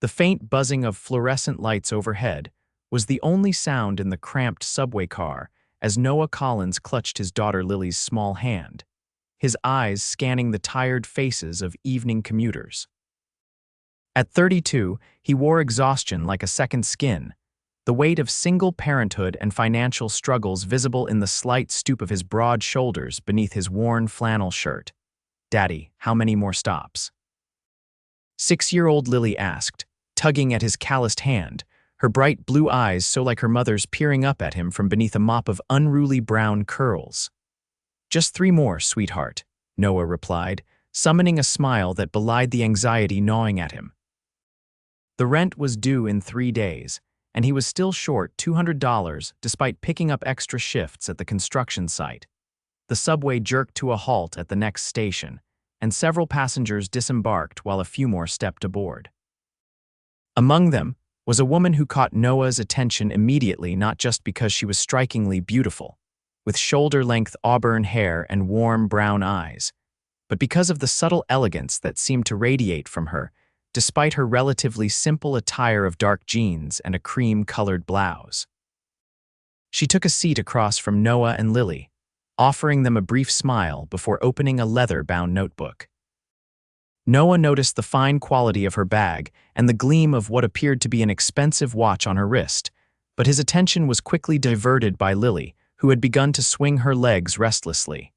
The faint buzzing of fluorescent lights overhead was the only sound in the cramped subway car as Noah Collins clutched his daughter Lily's small hand, his eyes scanning the tired faces of evening commuters. At 32, he wore exhaustion like a second skin, the weight of single parenthood and financial struggles visible in the slight stoop of his broad shoulders beneath his worn flannel shirt. "Daddy, how many more stops?" 6-year-old Lily asked, tugging at his calloused hand, her bright blue eyes so like her mother's peering up at him from beneath a mop of unruly brown curls. "Just 3 more, sweetheart," Noah replied, summoning a smile that belied the anxiety gnawing at him. The rent was due in 3 days, and he was still short $200 despite picking up extra shifts at the construction site. The subway jerked to a halt at the next station, and several passengers disembarked while a few more stepped aboard. Among them was a woman who caught Noah's attention immediately, not just because she was strikingly beautiful, with shoulder-length auburn hair and warm brown eyes, but because of the subtle elegance that seemed to radiate from her, despite her relatively simple attire of dark jeans and a cream-colored blouse. She took a seat across from Noah and Lily, offering them a brief smile before opening a leather-bound notebook. Noah noticed the fine quality of her bag and the gleam of what appeared to be an expensive watch on her wrist, but his attention was quickly diverted by Lily, who had begun to swing her legs restlessly.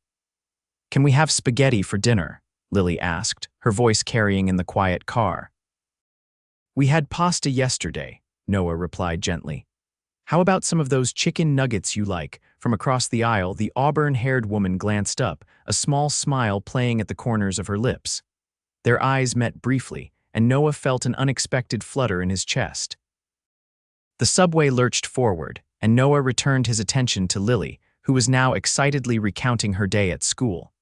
"Can we have spaghetti for dinner?" Lily asked, her voice carrying in the quiet car. "We had pasta yesterday," Noah replied gently. "How about some of those chicken nuggets you like?" From across the aisle, the auburn-haired woman glanced up, a small smile playing at the corners of her lips. Their eyes met briefly, and Noah felt an unexpected flutter in his chest. The subway lurched forward, and Noah returned his attention to Lily, who was now excitedly recounting her day at school.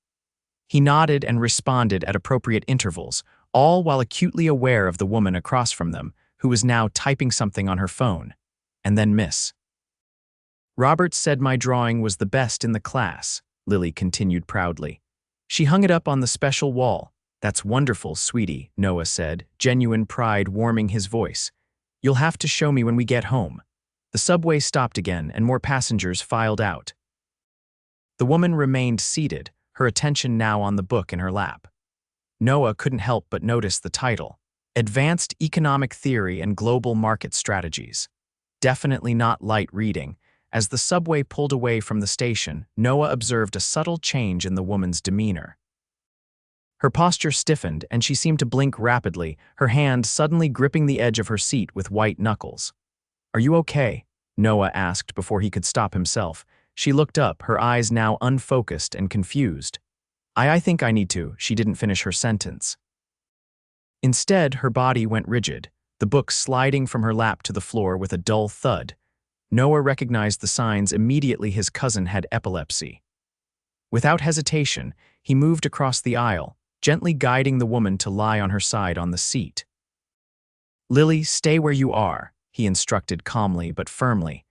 He nodded and responded at appropriate intervals, all while acutely aware of the woman across from them, who was now typing something on her phone. And then Miss Roberts said my drawing was the best in the class, Lily continued proudly. She hung it up on the special wall. "That's wonderful, sweetie," Noah said, genuine pride warming his voice. "You'll have to show me when we get home." The subway stopped again, and more passengers filed out. The woman remained seated, her attention now on the book in her lap. Noah couldn't help but notice the title, Advanced Economic Theory and Global Market Strategies. Definitely not light reading. As the subway pulled away from the station, Noah observed a subtle change in the woman's demeanor. Her posture stiffened, and she seemed to blink rapidly, her hand suddenly gripping the edge of her seat with white knuckles. "Are you okay?" Noah asked before he could stop himself. She looked up, her eyes now unfocused and confused. I think I need to." She didn't finish her sentence. Instead, her body went rigid, the book sliding from her lap to the floor with a dull thud. Noah recognized the signs immediately. His cousin had epilepsy. Without hesitation, he moved across the aisle, gently guiding the woman to lie on her side on the seat. "Lily, stay where you are," he instructed calmly but firmly.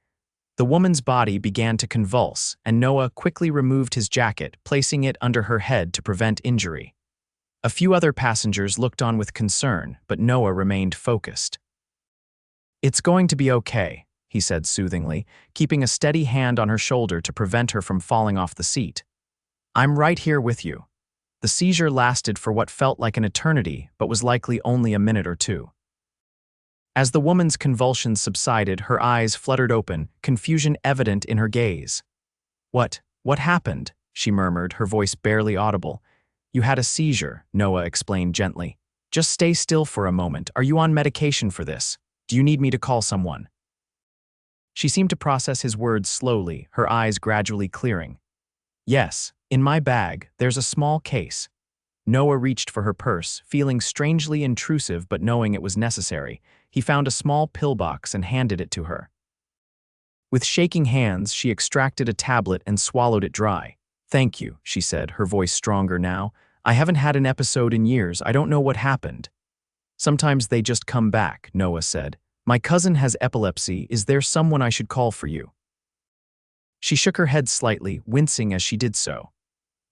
The woman's body began to convulse, and Noah quickly removed his jacket, placing it under her head to prevent injury. A few other passengers looked on with concern, but Noah remained focused. "It's going to be okay," he said soothingly, keeping a steady hand on her shoulder to prevent her from falling off the seat. "I'm right here with you." The seizure lasted for what felt like an eternity, but was likely only a minute or two. As the woman's convulsions subsided, her eyes fluttered open, confusion evident in her gaze. What happened?" she murmured, her voice barely audible. "You had a seizure," Noah explained gently. "Just stay still for a moment. Are you on medication for this? Do you need me to call someone?" She seemed to process his words slowly, her eyes gradually clearing. "Yes, in my bag, there's a small case." Noah reached for her purse, feeling strangely intrusive but knowing it was necessary. He found a small pillbox and handed it to her. With shaking hands, she extracted a tablet and swallowed it dry. "Thank you," she said, her voice stronger now. "I haven't had an episode in years. I don't know what happened." "Sometimes they just come back," Noah said. "My cousin has epilepsy. Is there someone I should call for you?" She shook her head slightly, wincing as she did so.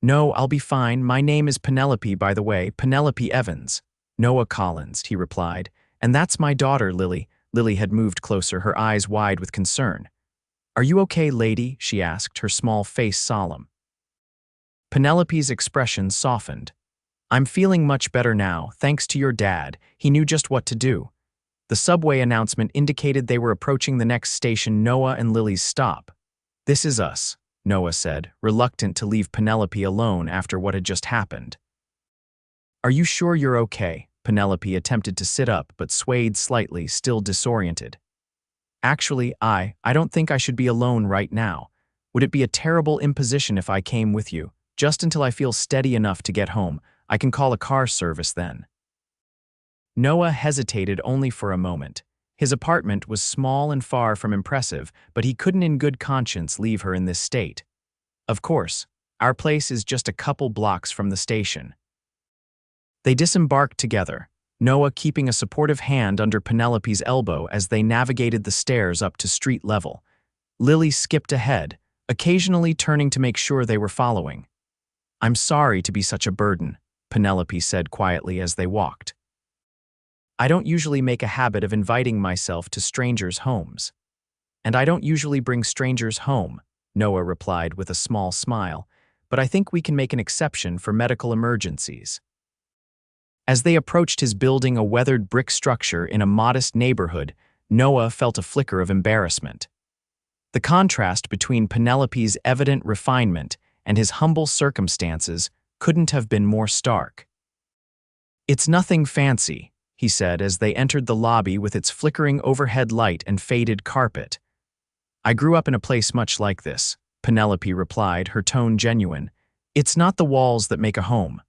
"No, I'll be fine. My name is Penelope, by the way, Penelope Evans." "Noah Collins," he replied, And that's my daughter, Lily. Lily had moved closer, her eyes wide with concern. Are you okay, lady? She asked, her small face solemn. Penelope's expression softened. I'm feeling much better now, thanks to your dad. He knew just what to do. The subway announcement indicated they were approaching the next station, Noah and Lily's stop. This is us, Noah said, reluctant to leave Penelope alone after what had just happened. Are you sure you're okay? Penelope attempted to sit up but swayed slightly, still disoriented. Actually, I don't think I should be alone right now. Would it be a terrible imposition if I came with you? Just until I feel steady enough to get home. I can call a car service then. Noah hesitated only for a moment. His apartment was small and far from impressive, but he couldn't in good conscience leave her in this state. Of course, our place is just a couple blocks from the station. They disembarked together, Noah keeping a supportive hand under Penelope's elbow as they navigated the stairs up to street level. Lily skipped ahead, occasionally turning to make sure they were following. I'm sorry to be such a burden, Penelope said quietly as they walked. I don't usually make a habit of inviting myself to strangers' homes. And I don't usually bring strangers home, Noah replied with a small smile, but I think we can make an exception for medical emergencies. As they approached his building, a weathered brick structure in a modest neighborhood, Noah felt a flicker of embarrassment. The contrast between Penelope's evident refinement and his humble circumstances couldn't have been more stark. It's nothing fancy, he said as they entered the lobby with its flickering overhead light and faded carpet. I grew up in a place much like this, Penelope replied, her tone genuine. It's not the walls that make a home.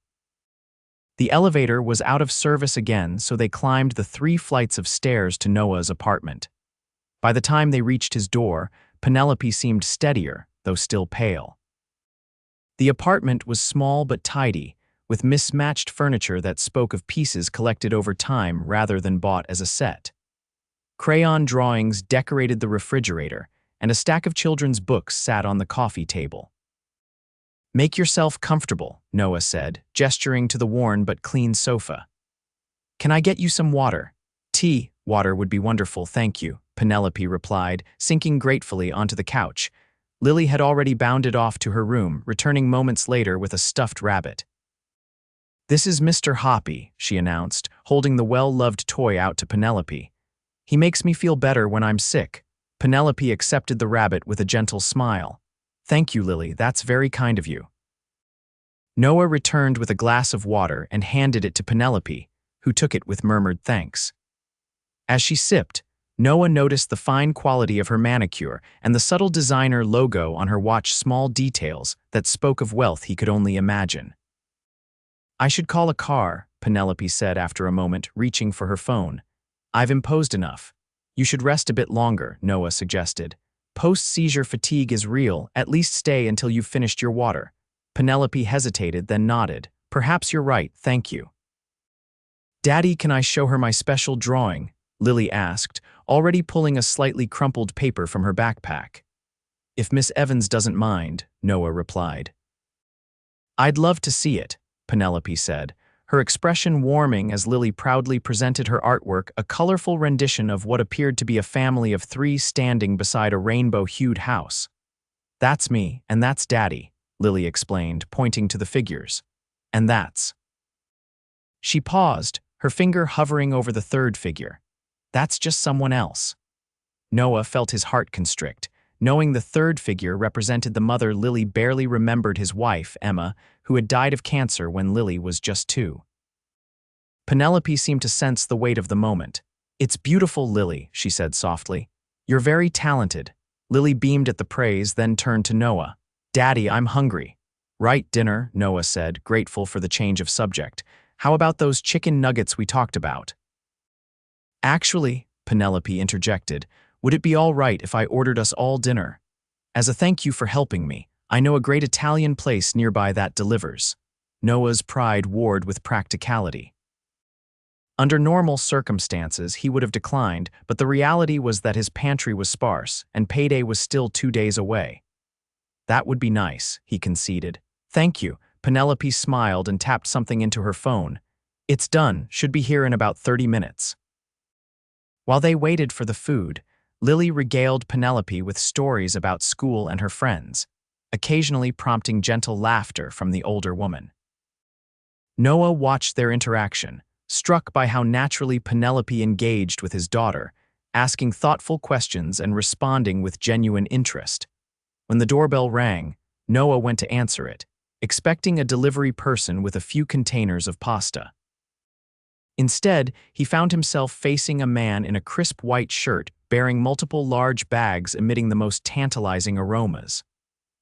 The elevator was out of service again, so they climbed the 3 flights of stairs to Noah's apartment. By the time they reached his door, Penelope seemed steadier, though still pale. The apartment was small but tidy, with mismatched furniture that spoke of pieces collected over time rather than bought as a set. Crayon drawings decorated the refrigerator, and a stack of children's books sat on the coffee table. Make yourself comfortable, Noah said, gesturing to the worn but clean sofa. Can I get you some water? Tea, water would be wonderful, thank you, Penelope replied, sinking gratefully onto the couch. Lily had already bounded off to her room, returning moments later with a stuffed rabbit. This is Mr. Hoppy, she announced, holding the well-loved toy out to Penelope. He makes me feel better when I'm sick. Penelope accepted the rabbit with a gentle smile. Thank you, Lily, that's very kind of you. Noah returned with a glass of water and handed it to Penelope, who took it with murmured thanks. As she sipped, Noah noticed the fine quality of her manicure and the subtle designer logo on her watch, small details that spoke of wealth he could only imagine. I should call a car, Penelope said after a moment, reaching for her phone. I've imposed enough. You should rest a bit longer, Noah suggested. Post-seizure fatigue is real, at least stay until you've finished your water. Penelope hesitated, then nodded. Perhaps you're right, thank you. Daddy, can I show her my special drawing? Lily asked, already pulling a slightly crumpled paper from her backpack. If Miss Evans doesn't mind, Noah replied. I'd love to see it, Penelope said, her expression warming as Lily proudly presented her artwork, a colorful rendition of what appeared to be a family of 3 standing beside a rainbow-hued house. That's me, and that's Daddy, Lily explained, pointing to the figures. And that's. She paused, her finger hovering over the 3rd figure. That's just someone else. Noah felt his heart constrict, knowing the 3rd figure represented the mother Lily barely remembered, his wife, Emma, who had died of cancer when Lily was just 2. Penelope seemed to sense the weight of the moment. It's beautiful, Lily, she said softly. You're very talented. Lily beamed at the praise, then turned to Noah. Daddy, I'm hungry. Right, dinner, Noah said, grateful for the change of subject. How about those chicken nuggets we talked about? Actually, Penelope interjected, would it be all right if I ordered us all dinner? As a thank you for helping me, I know a great Italian place nearby that delivers. Noah's pride warred with practicality. Under normal circumstances, he would have declined, but the reality was that his pantry was sparse, and payday was still 2 days away. That would be nice, he conceded. Thank you. Penelope smiled and tapped something into her phone. It's done, should be here in about 30 minutes. While they waited for the food, Lily regaled Penelope with stories about school and her friends, occasionally prompting gentle laughter from the older woman. Noah watched their interaction, struck by how naturally Penelope engaged with his daughter, asking thoughtful questions and responding with genuine interest. When the doorbell rang, Noah went to answer it, expecting a delivery person with a few containers of pasta. Instead, he found himself facing a man in a crisp white shirt bearing multiple large bags emitting the most tantalizing aromas.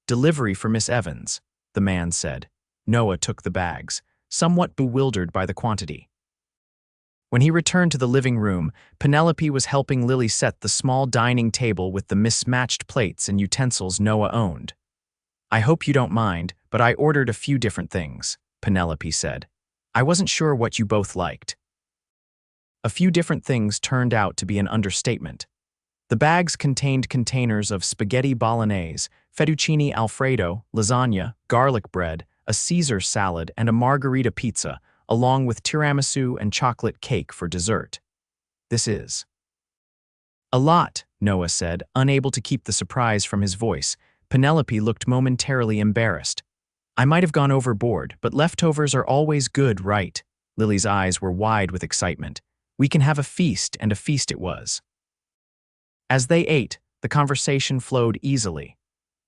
"Delivery for Miss Evans," the man said. Noah took the bags, somewhat bewildered by the quantity. When he returned to the living room, Penelope was helping Lily set the small dining table with the mismatched plates and utensils Noah owned. "I hope you don't mind, but I ordered a few different things," Penelope said. "I wasn't sure what you both liked." A few different things turned out to be an understatement. The bags contained containers of spaghetti bolognese, fettuccine alfredo, lasagna, garlic bread, a Caesar salad, and a margarita pizza, along with tiramisu and chocolate cake for dessert. "This is a lot," Noah said, unable to keep the surprise from his voice. Penelope looked momentarily embarrassed. "I might have gone overboard, but leftovers are always good, right?" Lily's eyes were wide with excitement. "We can have a feast, and a feast it was." As they ate, the conversation flowed easily.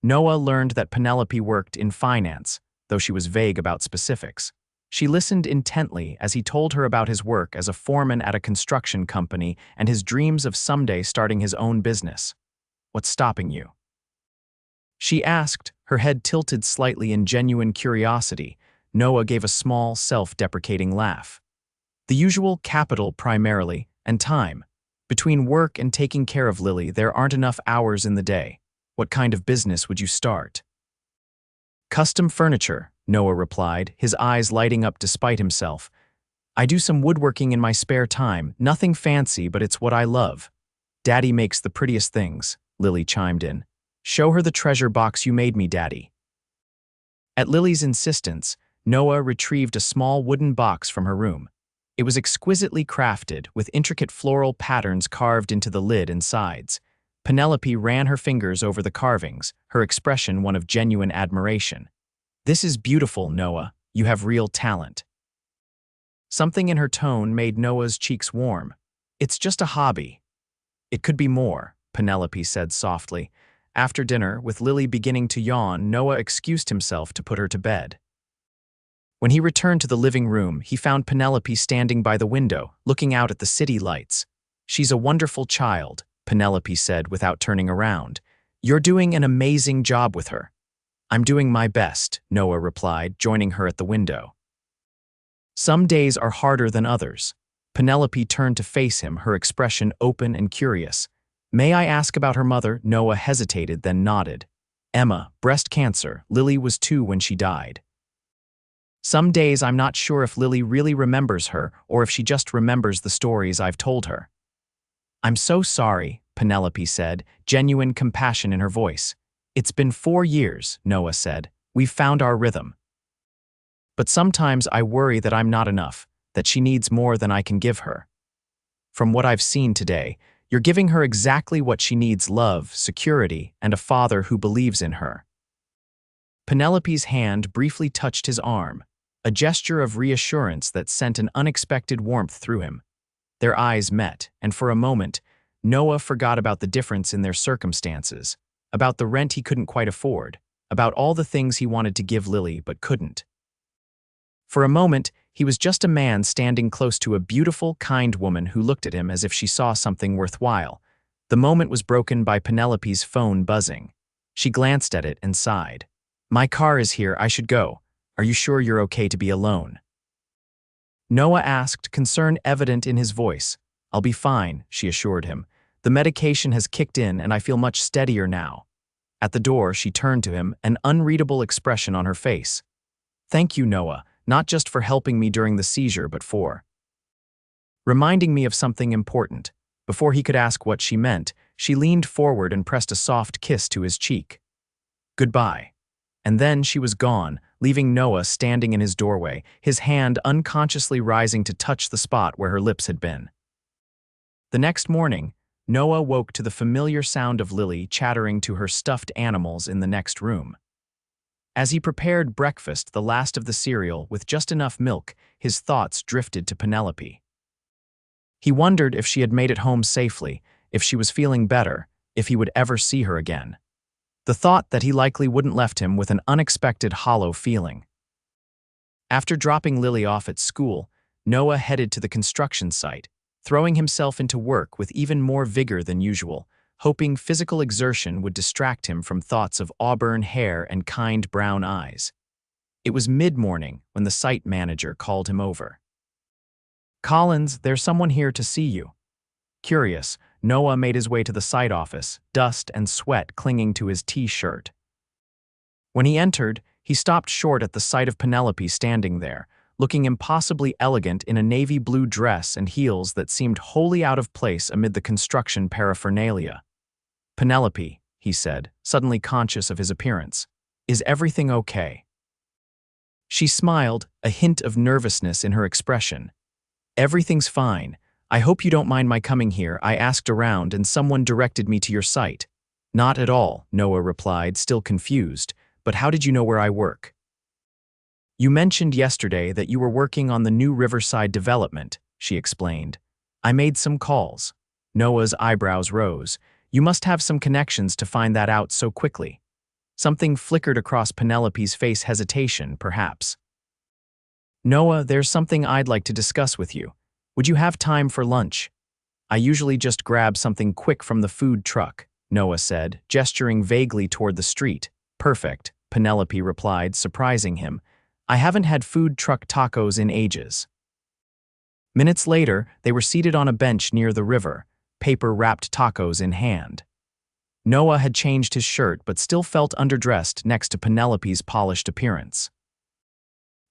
Noah learned that Penelope worked in finance, though she was vague about specifics. She listened intently as he told her about his work as a foreman at a construction company and his dreams of someday starting his own business. "What's stopping you?" she asked, her head tilted slightly in genuine curiosity. Noah gave a small, self-deprecating laugh. "The usual capital primarily, and time. Between work and taking care of Lily, there aren't enough hours in the day. What kind of business would you start?" "Custom furniture," Noah replied, his eyes lighting up despite himself. "I do some woodworking in my spare time, nothing fancy, but it's what I love." "Daddy makes the prettiest things," Lily chimed in. "Show her the treasure box you made me, Daddy." At Lily's insistence, Noah retrieved a small wooden box from her room. It was exquisitely crafted, with intricate floral patterns carved into the lid and sides. Penelope ran her fingers over the carvings, her expression one of genuine admiration. "This is beautiful, Noah. You have real talent." Something in her tone made Noah's cheeks warm. "It's just a hobby." "It could be more," Penelope said softly. After dinner, with Lily beginning to yawn, Noah excused himself to put her to bed. When he returned to the living room, he found Penelope standing by the window, looking out at the city lights. "She's a wonderful child," Penelope said without turning around. "You're doing an amazing job with her." "I'm doing my best," Noah replied, joining her at the window. "Some days are harder than others." Penelope turned to face him, her expression open and curious. "May I ask about her mother?" Noah hesitated, then nodded. "Emma, breast cancer. Lily was 2 when she died." "Some days I'm not sure if Lily really remembers her or if she just remembers the stories I've told her." "I'm so sorry," Penelope said, genuine compassion in her voice. "It's been 4 years," Noah said. "We've found our rhythm. But sometimes I worry that I'm not enough, that she needs more than I can give her. From what I've seen today, you're giving her exactly what she needs: love, security, and a father who believes in her." Penelope's hand briefly touched his arm, a gesture of reassurance that sent an unexpected warmth through him. Their eyes met, and for a moment, Noah forgot about the difference in their circumstances, about the rent he couldn't quite afford, about all the things he wanted to give Lily but couldn't. For a moment, he was just a man standing close to a beautiful, kind woman who looked at him as if she saw something worthwhile. The moment was broken by Penelope's phone buzzing. She glanced at it and sighed. "My car is here, I should go. Are you sure you're okay to be alone?" Noah asked, concern evident in his voice. "I'll be fine," she assured him. "The medication has kicked in and I feel much steadier now." At the door, she turned to him, an unreadable expression on her face. "Thank you, Noah, not just for helping me during the seizure, but for reminding me of something important." Before he could ask what she meant, she leaned forward and pressed a soft kiss to his cheek. "Goodbye." And then she was gone, leaving Noah standing in his doorway, his hand unconsciously rising to touch the spot where her lips had been. The next morning, Noah woke to the familiar sound of Lily chattering to her stuffed animals in the next room. As he prepared breakfast, the last of the cereal, with just enough milk, his thoughts drifted to Penelope. He wondered if she had made it home safely, if she was feeling better, if he would ever see her again. The thought that he likely wouldn't left him with an unexpected hollow feeling. After dropping Lily off at school, Noah headed to the construction site, throwing himself into work with even more vigor than usual, hoping physical exertion would distract him from thoughts of auburn hair and kind brown eyes. It was mid-morning when the site manager called him over. "Collins, there's someone here to see you." Curious, Noah made his way to the site office, dust and sweat clinging to his T-shirt. When he entered, he stopped short at the sight of Penelope standing there, looking impossibly elegant in a navy blue dress and heels that seemed wholly out of place amid the construction paraphernalia. "Penelope," he said, suddenly conscious of his appearance, "is everything okay?" She smiled, a hint of nervousness in her expression. "Everything's fine. I hope you don't mind my coming here. I asked around and someone directed me to your site." "Not at all," Noah replied, still confused. "But how did you know where I work?" "You mentioned yesterday that you were working on the new Riverside development," she explained. "I made some calls." Noah's eyebrows rose. "You must have some connections to find that out so quickly." Something flickered across Penelope's face, hesitation, perhaps. "Noah, there's something I'd like to discuss with you. Would you have time for lunch?" "I usually just grab something quick from the food truck," Noah said, gesturing vaguely toward the street. "Perfect," Penelope replied, surprising him. "I haven't had food truck tacos in ages." Minutes later, they were seated on a bench near the river, paper-wrapped tacos in hand. Noah had changed his shirt but still felt underdressed next to Penelope's polished appearance.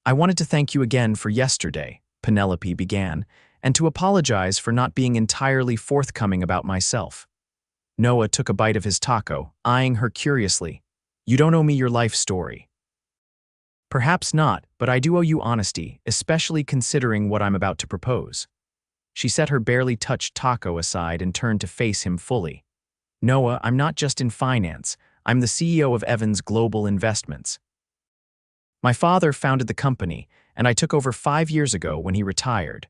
"I wanted to thank you again for yesterday," Penelope began, "and to apologize for not being entirely forthcoming about myself." Noah took a bite of his taco, eyeing her curiously. "You don't owe me your life story." "Perhaps not, but I do owe you honesty, especially considering what I'm about to propose." She set her barely touched taco aside and turned to face him fully. "Noah, I'm not just in finance. I'm the CEO of Evans Global Investments. My father founded the company, and I took over 5 years ago when he retired."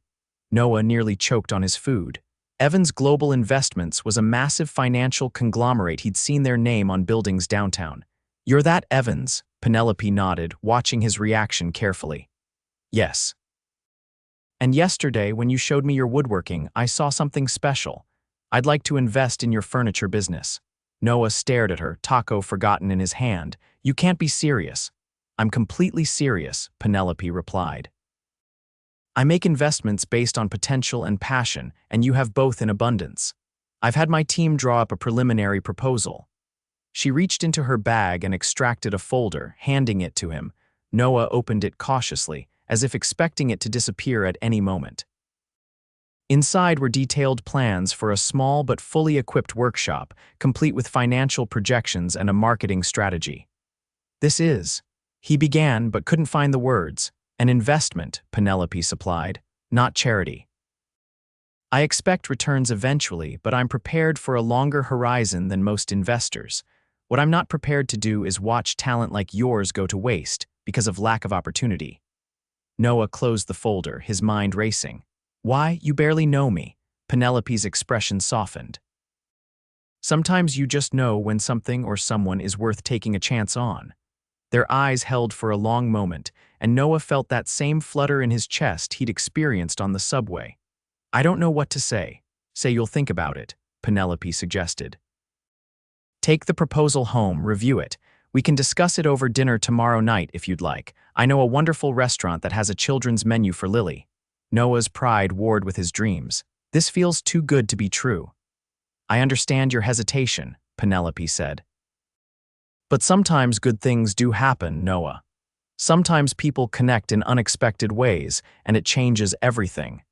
Noah nearly choked on his food. Evans Global Investments was a massive financial conglomerate. He'd seen their name on buildings downtown. "You're that Evans?" Penelope nodded, watching his reaction carefully. "Yes." "And yesterday, when you showed me your woodworking, I saw something special. I'd like to invest in your furniture business." Noah stared at her, taco forgotten in his hand. "You can't be serious." "I'm completely serious," Penelope replied. "I make investments based on potential and passion, and you have both in abundance. I've had my team draw up a preliminary proposal." She reached into her bag and extracted a folder, handing it to him. Noah opened it cautiously, as if expecting it to disappear at any moment. Inside were detailed plans for a small but fully equipped workshop, complete with financial projections and a marketing strategy. "This is," he began but couldn't find the words. "An investment," Penelope supplied, "not charity. I expect returns eventually, but I'm prepared for a longer horizon than most investors. What I'm not prepared to do is watch talent like yours go to waste because of lack of opportunity." Noah closed the folder, his mind racing. "Why, you barely know me." Penelope's expression softened. "Sometimes you just know when something or someone is worth taking a chance on." Their eyes held for a long moment, and Noah felt that same flutter in his chest he'd experienced on the subway. "I don't know what to say." "Say you'll think about it," Penelope suggested. "Take the proposal home, review it. We can discuss it over dinner tomorrow night if you'd like. I know a wonderful restaurant that has a children's menu for Lily." Noah's pride warred with his dreams. "This feels too good to be true." "I understand your hesitation," Penelope said. "But sometimes good things do happen, Noah. Sometimes people connect in unexpected ways, and it changes everything."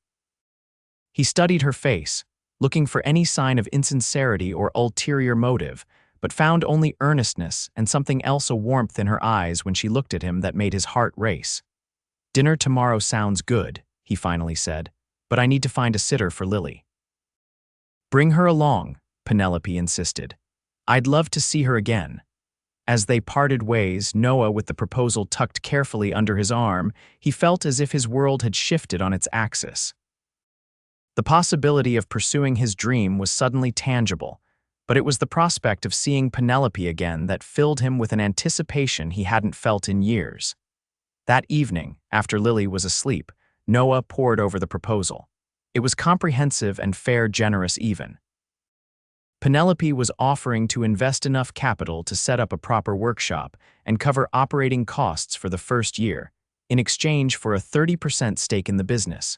He studied her face, looking for any sign of insincerity or ulterior motive, but found only earnestness and something else, a warmth in her eyes when she looked at him that made his heart race. "Dinner tomorrow sounds good," he finally said, "but I need to find a sitter for Lily." Bring her along, Penelope insisted. I'd love to see her again. As they parted ways, Noah, with the proposal tucked carefully under his arm, he felt as if his world had shifted on its axis. The possibility of pursuing his dream was suddenly tangible, but it was the prospect of seeing Penelope again that filled him with an anticipation he hadn't felt in years. That evening, after Lily was asleep, Noah pored over the proposal. It was comprehensive and fair, generous even. Penelope was offering to invest enough capital to set up a proper workshop and cover operating costs for the first year, in exchange for a 30% stake in the business.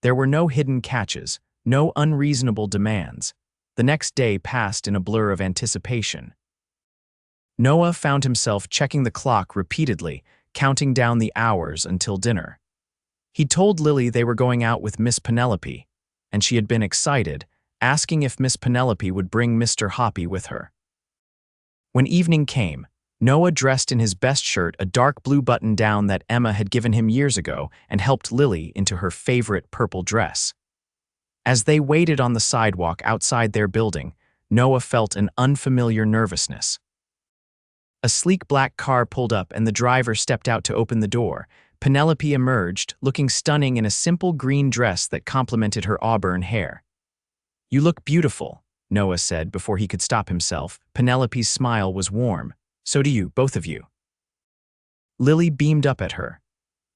There were no hidden catches, no unreasonable demands. The next day passed in a blur of anticipation. Noah found himself checking the clock repeatedly, counting down the hours until dinner. He'd told Lily they were going out with Miss Penelope, and she had been excited, asking if Miss Penelope would bring Mr. Hoppy with her. When evening came, Noah dressed in his best shirt, a dark blue button-down that Emma had given him years ago, and helped Lily into her favorite purple dress. As they waited on the sidewalk outside their building, Noah felt an unfamiliar nervousness. A sleek black car pulled up and the driver stepped out to open the door. Penelope emerged, looking stunning in a simple green dress that complemented her auburn hair. "You look beautiful," Noah said before he could stop himself. Penelope's smile was warm. "So do you, both of you." Lily beamed up at her.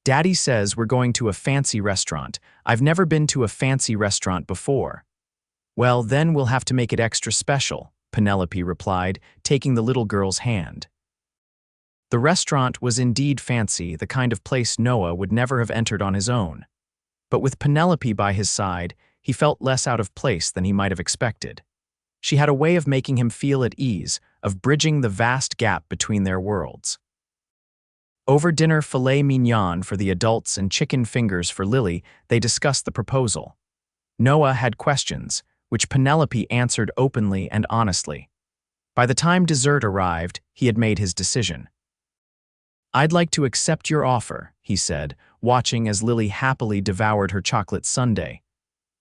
"Daddy says we're going to a fancy restaurant. I've never been to a fancy restaurant before." "Well, then we'll have to make it extra special," Penelope replied, taking the little girl's hand. The restaurant was indeed fancy, the kind of place Noah would never have entered on his own. But with Penelope by his side, he felt less out of place than he might have expected. She had a way of making him feel at ease, of bridging the vast gap between their worlds. Over dinner filet mignon for the adults and chicken fingers for Lily, they discussed the proposal. Noah had questions, which Penelope answered openly and honestly. By the time dessert arrived, he had made his decision. "I'd like to accept your offer," he said, watching as Lily happily devoured her chocolate sundae.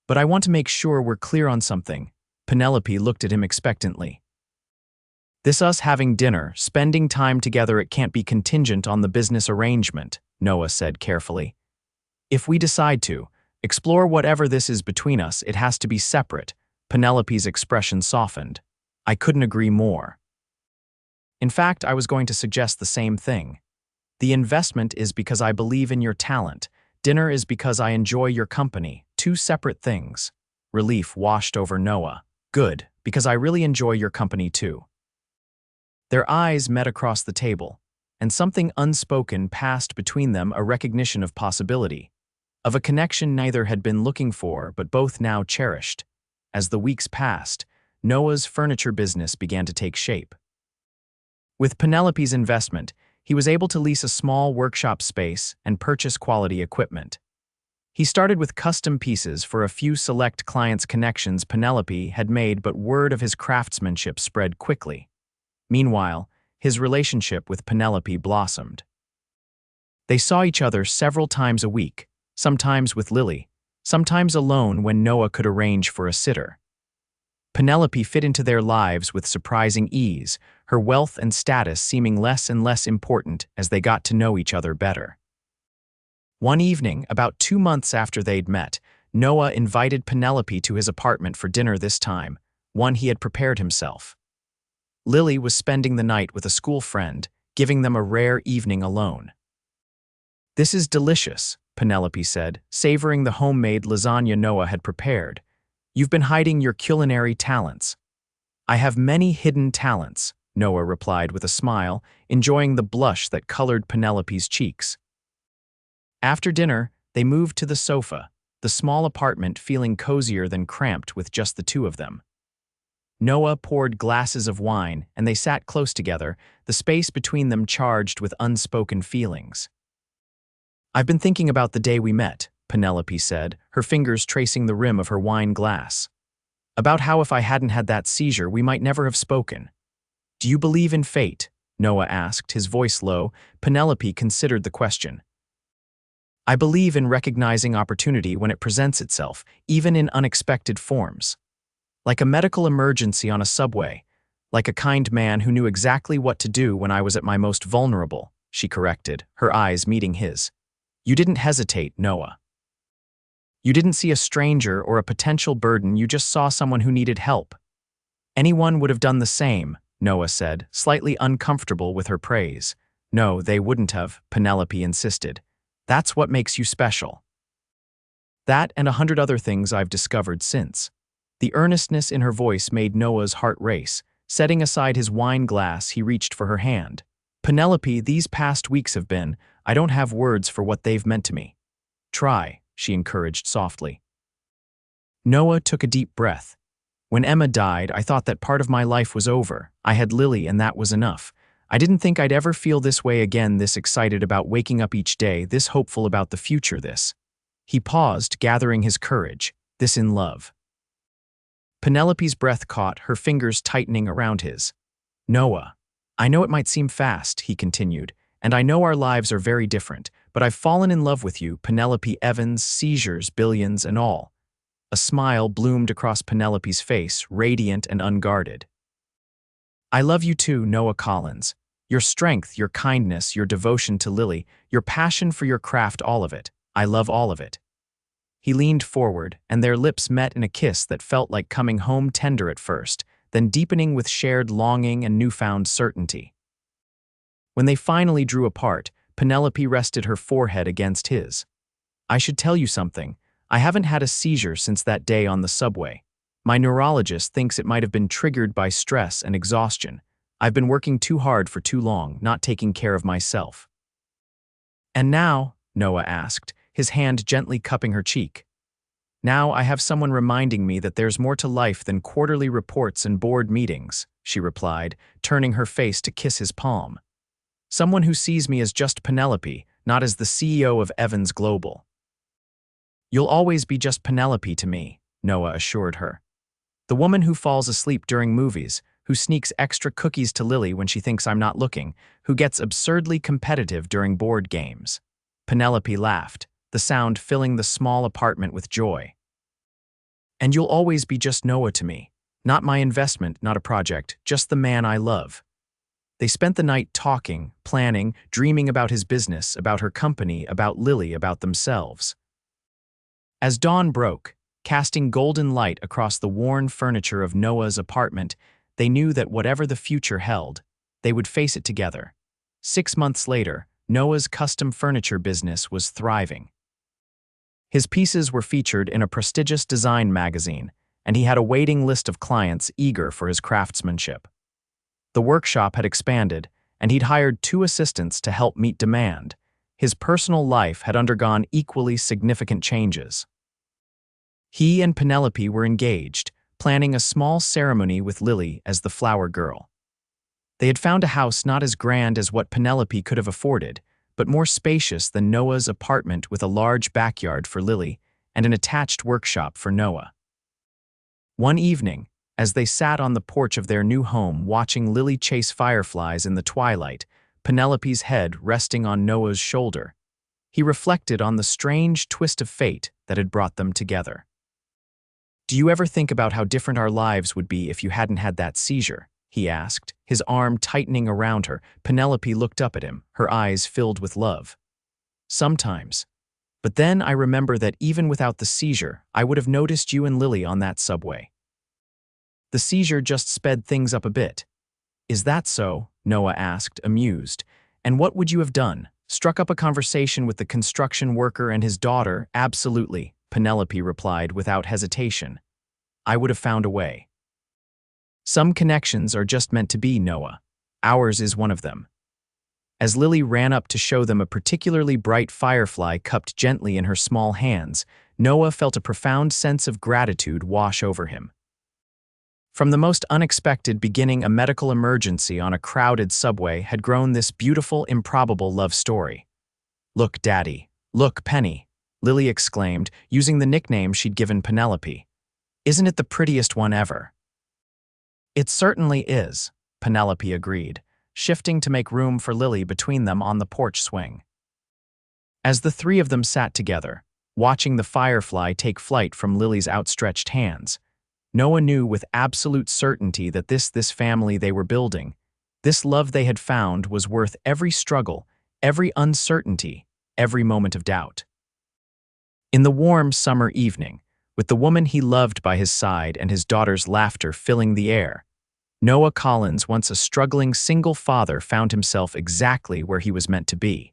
"But I want to make sure we're clear on something." Penelope looked at him expectantly. "This us having dinner, spending time together, it can't be contingent on the business arrangement," Noah said carefully. "If we decide to explore whatever this is between us, it has to be separate." Penelope's expression softened. "I couldn't agree more. In fact, I was going to suggest the same thing. The investment is because I believe in your talent. Dinner is because I enjoy your company. Two separate things." Relief washed over Noah. "Good, because I really enjoy your company too." Their eyes met across the table, and something unspoken passed between them, a recognition of possibility, of a connection neither had been looking for but both now cherished. As the weeks passed, Noah's furniture business began to take shape. With Penelope's investment, he was able to lease a small workshop space and purchase quality equipment. He started with custom pieces for a few select clients. Connections Penelope had made, but word of his craftsmanship spread quickly. Meanwhile, his relationship with Penelope blossomed. They saw each other several times a week, sometimes with Lily, sometimes alone when Noah could arrange for a sitter. Penelope fit into their lives with surprising ease, her wealth and status seeming less and less important as they got to know each other better. One evening, about 2 months after they'd met, Noah invited Penelope to his apartment for dinner, this time, one he had prepared himself. Lily was spending the night with a school friend, giving them a rare evening alone. "This is delicious," Penelope said, savoring the homemade lasagna Noah had prepared. "You've been hiding your culinary talents." "I have many hidden talents," Noah replied with a smile, enjoying the blush that colored Penelope's cheeks. After dinner, they moved to the sofa, the small apartment feeling cozier than cramped with just the two of them. Noah poured glasses of wine, and they sat close together, the space between them charged with unspoken feelings. "I've been thinking about the day we met," Penelope said, her fingers tracing the rim of her wine glass. "About how if I hadn't had that seizure, we might never have spoken." "Do you believe in fate?" Noah asked, his voice low. Penelope considered the question. "I believe in recognizing opportunity when it presents itself, even in unexpected forms." Like a medical emergency on a subway. Like a kind man who knew exactly what to do when I was at my most vulnerable, she corrected, her eyes meeting his. You didn't hesitate, Noah. You didn't see a stranger or a potential burden, you just saw someone who needed help. Anyone would have done the same, Noah said, slightly uncomfortable with her praise. No, they wouldn't have, Penelope insisted. That's what makes you special. That and 100 other things I've discovered since. The earnestness in her voice made Noah's heart race. Setting aside his wine glass, he reached for her hand. Penelope, these past weeks have been, I don't have words for what they've meant to me. Try, she encouraged softly. Noah took a deep breath. When Emma died, I thought that part of my life was over. I had Lily, and that was enough. I didn't think I'd ever feel this way again, this excited about waking up each day, this hopeful about the future, this. He paused, gathering his courage, this in love. Penelope's breath caught, her fingers tightening around his. Noah, I know it might seem fast, he continued, and I know our lives are very different, but I've fallen in love with you, Penelope Evans, seizures, billions, and all. A smile bloomed across Penelope's face, radiant and unguarded. I love you too, Noah Collins. Your strength, your kindness, your devotion to Lily, your passion for your craft, all of it. I love all of it. He leaned forward, and their lips met in a kiss that felt like coming home, tender at first, then deepening with shared longing and newfound certainty. When they finally drew apart, Penelope rested her forehead against his. I should tell you something. I haven't had a seizure since that day on the subway. My neurologist thinks it might have been triggered by stress and exhaustion. I've been working too hard for too long, not taking care of myself. And now, Noah asked, his hand gently cupping her cheek. Now I have someone reminding me that there's more to life than quarterly reports and board meetings, she replied, turning her face to kiss his palm. Someone who sees me as just Penelope, not as the CEO of Evans Global. You'll always be just Penelope to me, Noah assured her. The woman who falls asleep during movies, who sneaks extra cookies to Lily when she thinks I'm not looking, who gets absurdly competitive during board games. Penelope laughed, the sound filling the small apartment with joy. And you'll always be just Noah to me. Not my investment, not a project, just the man I love. They spent the night talking, planning, dreaming about his business, about her company, about Lily, about themselves. As dawn broke, casting golden light across the worn furniture of Noah's apartment, they knew that whatever the future held, they would face it together. 6 months later, Noah's custom furniture business was thriving. His pieces were featured in a prestigious design magazine, and he had a waiting list of clients eager for his craftsmanship. The workshop had expanded, and he'd hired 2 assistants to help meet demand. His personal life had undergone equally significant changes. He and Penelope were engaged, planning a small ceremony with Lily as the flower girl. They had found a house not as grand as what Penelope could have afforded, but more spacious than Noah's apartment, with a large backyard for Lily and an attached workshop for Noah. One evening, as they sat on the porch of their new home watching Lily chase fireflies in the twilight, Penelope's head resting on Noah's shoulder, he reflected on the strange twist of fate that had brought them together. Do you ever think about how different our lives would be if you hadn't had that seizure? He asked, his arm tightening around her. Penelope looked up at him, her eyes filled with love. Sometimes. But then I remember that even without the seizure, I would have noticed you and Lily on that subway. The seizure just sped things up a bit. Is that so? Noah asked, amused. And what would you have done? Struck up a conversation with the construction worker and his daughter? Absolutely, Penelope replied without hesitation. I would have found a way. Some connections are just meant to be, Noah. Ours is one of them. As Lily ran up to show them a particularly bright firefly cupped gently in her small hands, Noah felt a profound sense of gratitude wash over him. From the most unexpected beginning, a medical emergency on a crowded subway had grown this beautiful, improbable love story. Look, Daddy. Look, Penny, Lily exclaimed, using the nickname she'd given Penelope. Isn't it the prettiest one ever? It certainly is, Penelope agreed, shifting to make room for Lily between them on the porch swing. As the 3 of them sat together, watching the firefly take flight from Lily's outstretched hands, Noah knew with absolute certainty that this family they were building, this love they had found was worth every struggle, every uncertainty, every moment of doubt. In the warm summer evening, with the woman he loved by his side and his daughter's laughter filling the air, Noah Collins, once a struggling single father, found himself exactly where he was meant to be.